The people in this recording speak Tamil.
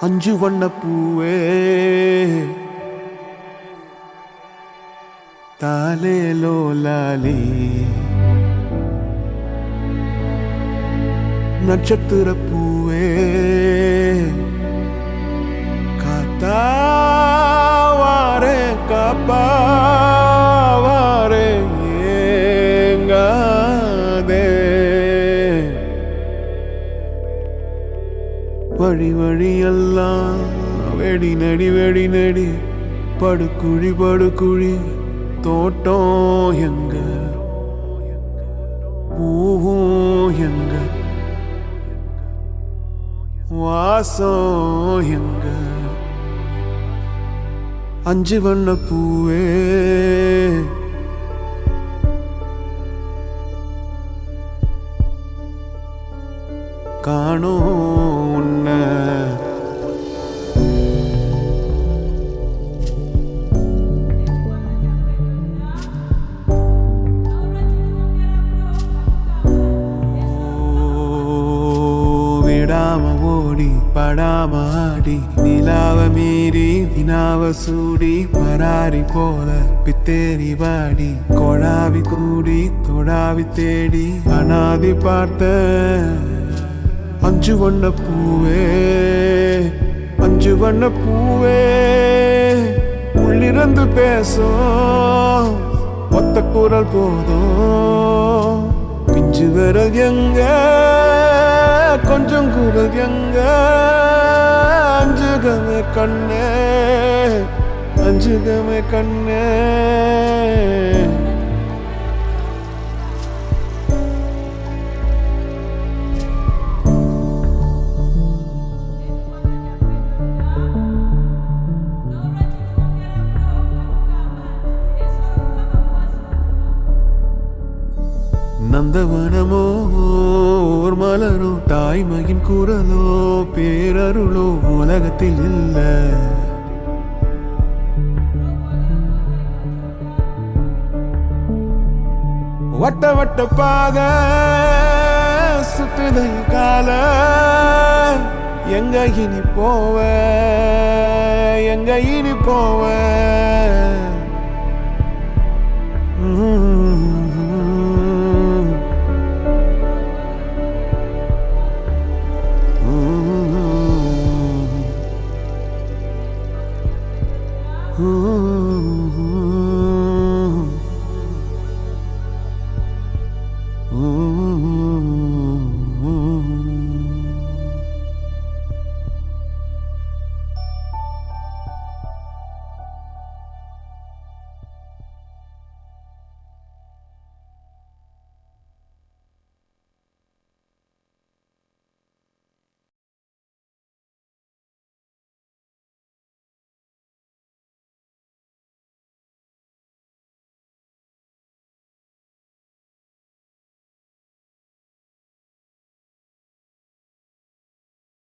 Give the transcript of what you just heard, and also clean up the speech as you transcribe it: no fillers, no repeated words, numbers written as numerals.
அஞ்சு வண்ண பூவே தாலேலோ லாலி நட்சத்திர பூவே காத்தாவாரே காப்பாவாரே ஏங்காதே வழி வழியெல்லாம் வெடி நடி வெடி நடி படுக்குழி படுக்குழி தோட்டம் எங்க பூவும் எங்க வாசம் எங்க அஞ்சு வண்ண பூவே காணோம் உன்னை விடாம ஓடி படாம ஆடி நிலாவ மீறி வினாவ சூடி பராரி போல பித்தேரி வாடி கொழாவி கூடி தொடாவி தேடி அனாதி பார்த்த அஞ்சு வண்ண பூவே அஞ்சு வண்ண பூவே உள்ளிருந்து பேசும் ஒத்த குரல் போதும் பிஞ்சு விரல் எங்க கொஞ்சம் குரல் எங்க அஞ்சுகமே கண்ணே அஞ்சுகமே கண்ணே நந்தவனமோ ஓர் மலரோ தாய்மையின் குரலோ பேரருளோ உலகத்தில் இல்ல வட்ட வட்ட பாத சுத்துதை கால எங்க இனி போவ எங்க இனி போவ